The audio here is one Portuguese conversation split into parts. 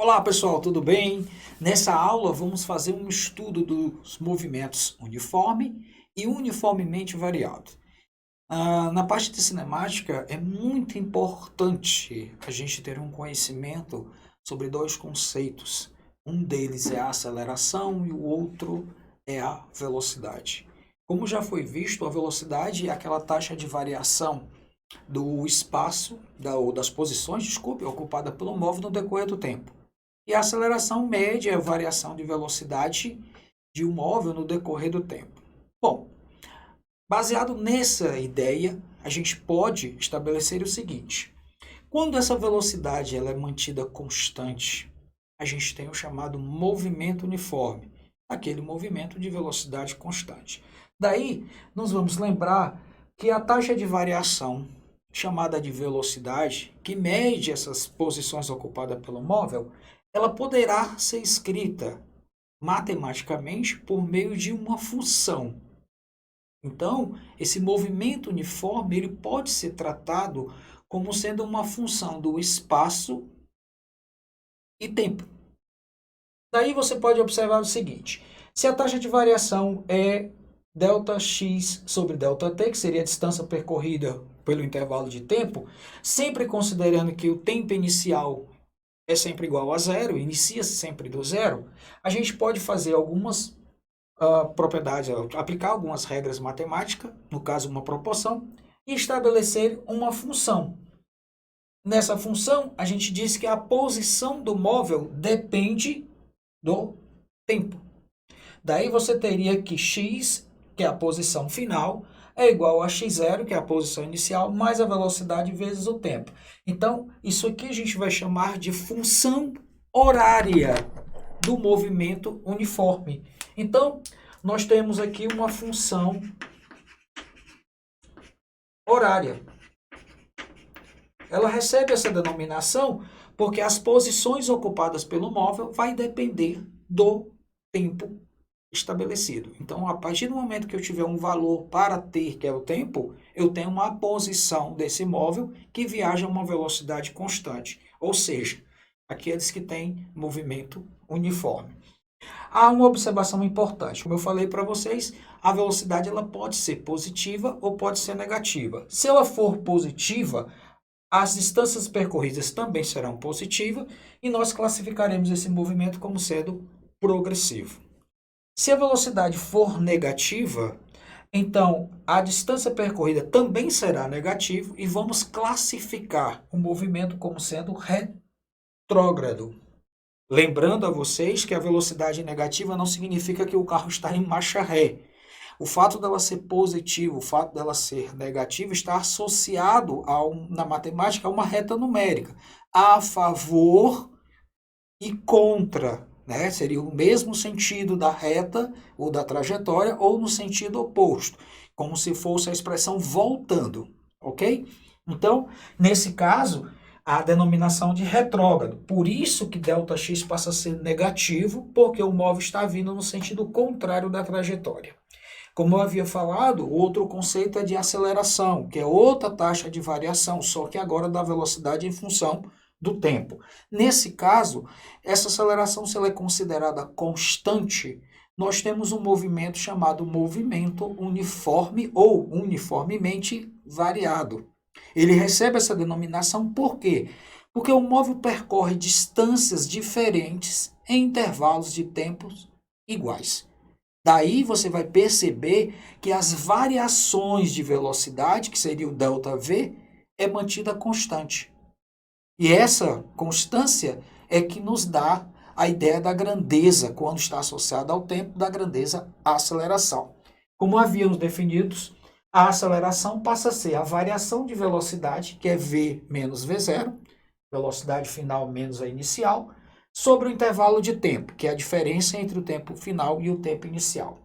Olá pessoal, tudo bem? Nessa aula vamos fazer um estudo dos movimentos uniforme e uniformemente variado. Na parte de cinemática é muito importante a gente ter um conhecimento sobre dois conceitos. Um deles é a aceleração e o outro é a velocidade. Como já foi visto, a velocidade é aquela taxa de variação do espaço, ou das posições, desculpe, ocupada pelo móvel no decorrer do tempo. E a aceleração média é a variação de velocidade de um móvel no decorrer do tempo. Bom, baseado nessa ideia, a gente pode estabelecer o seguinte: quando essa velocidade ela é mantida constante, a gente tem o chamado movimento uniforme, aquele movimento de velocidade constante. Daí, nós vamos lembrar que a taxa de variação, chamada de velocidade, que mede essas posições ocupadas pelo móvel, ela poderá ser escrita matematicamente por meio de uma função. Então, esse movimento uniforme ele pode ser tratado como sendo uma função do espaço e tempo. Daí você pode observar o seguinte: se a taxa de variação é ΔX sobre ΔT, que seria a distância percorrida pelo intervalo de tempo, sempre considerando que o tempo inicial é sempre igual a zero, inicia-se sempre do zero, a gente pode fazer algumas propriedades, aplicar algumas regras matemáticas, no caso uma proporção, e estabelecer uma função. Nessa função, a gente diz que a posição do móvel depende do tempo. Daí você teria que x, que é a posição final, é igual a x0, que é a posição inicial, mais a velocidade vezes o tempo. Então, isso aqui a gente vai chamar de função horária do movimento uniforme. Então, nós temos aqui uma função horária. Ela recebe essa denominação porque as posições ocupadas pelo móvel vai depender do tempo estabelecido. Então, a partir do momento que eu tiver um valor para ter, que é o tempo, eu tenho uma posição desse móvel que viaja a uma velocidade constante. Ou seja, aqueles que têm movimento uniforme. Há uma observação importante. Como eu falei para vocês, a velocidade ela pode ser positiva ou pode ser negativa. Se ela for positiva, as distâncias percorridas também serão positivas e nós classificaremos esse movimento como sendo progressivo. Se a velocidade for negativa, então a distância percorrida também será negativa e vamos classificar o movimento como sendo retrógrado. Lembrando a vocês que a velocidade negativa não significa que o carro está em marcha ré. O fato dela ser positiva, o fato dela ser negativa está associado na matemática a uma reta numérica, a favor e contra, né? Seria o mesmo sentido da reta ou da trajetória ou no sentido oposto, como se fosse a expressão voltando, ok? Então, nesse caso, a denominação de retrógrado. Por isso que ΔX passa a ser negativo, porque o móvel está vindo no sentido contrário da trajetória. Como eu havia falado, outro conceito é de aceleração, que é outra taxa de variação, só que agora da velocidade em função do tempo. Nesse caso, essa aceleração, se ela é considerada constante, nós temos um movimento chamado movimento uniforme ou uniformemente variado. Ele recebe essa denominação por quê? Porque o móvel percorre distâncias diferentes em intervalos de tempos iguais. Daí você vai perceber que as variações de velocidade, que seria o ΔV, é mantida constante. E essa constância é que nos dá a ideia da grandeza, quando está associada ao tempo, da grandeza à aceleração. Como havíamos definido, a aceleração passa a ser a variação de velocidade, que é V menos V0, velocidade final menos a inicial, sobre o intervalo de tempo, que é a diferença entre o tempo final e o tempo inicial.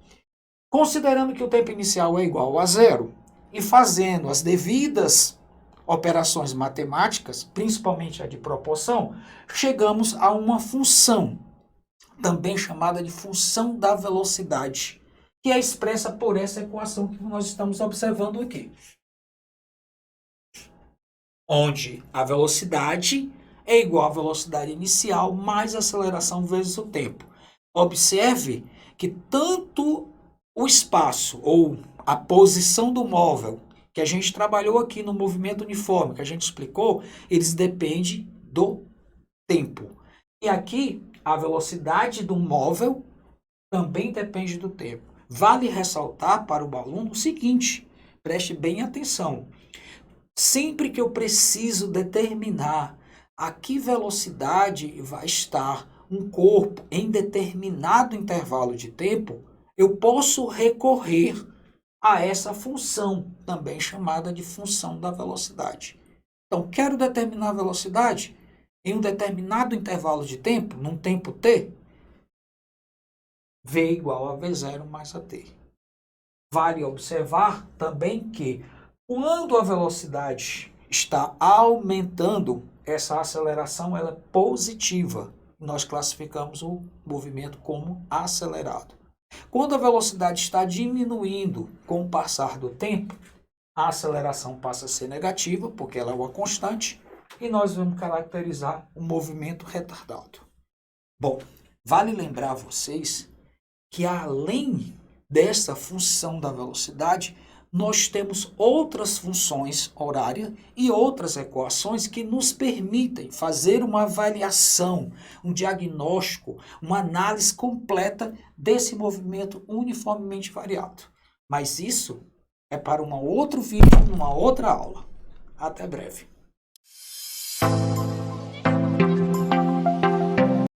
Considerando que o tempo inicial é igual a zero e fazendo as devidas operações matemáticas, principalmente a de proporção, chegamos a uma função, também chamada de função da velocidade, que é expressa por essa equação que nós estamos observando aqui, onde a velocidade é igual à velocidade inicial mais a aceleração vezes o tempo. Observe que tanto o espaço ou a posição do móvel que a gente trabalhou aqui no movimento uniforme, que a gente explicou, eles dependem do tempo. E aqui, a velocidade do móvel também depende do tempo. Vale ressaltar para o aluno o seguinte, preste bem atenção. Sempre que eu preciso determinar a que velocidade vai estar um corpo em determinado intervalo de tempo, eu posso recorrer a essa função, também chamada de função da velocidade. Então, quero determinar a velocidade em um determinado intervalo de tempo, num tempo t, v igual a v0 mais a t. Vale observar também que quando a velocidade está aumentando, essa aceleração ela é positiva. Nós classificamos o movimento como acelerado. Quando a velocidade está diminuindo com o passar do tempo, a aceleração passa a ser negativa, porque ela é uma constante, e nós vamos caracterizar o movimento retardado. Bom, vale lembrar a vocês que além dessa função da velocidade, nós temos outras funções horárias e outras equações que nos permitem fazer uma avaliação, um diagnóstico, uma análise completa desse movimento uniformemente variado. Mas isso é para um outro vídeo, numa outra aula. Até breve.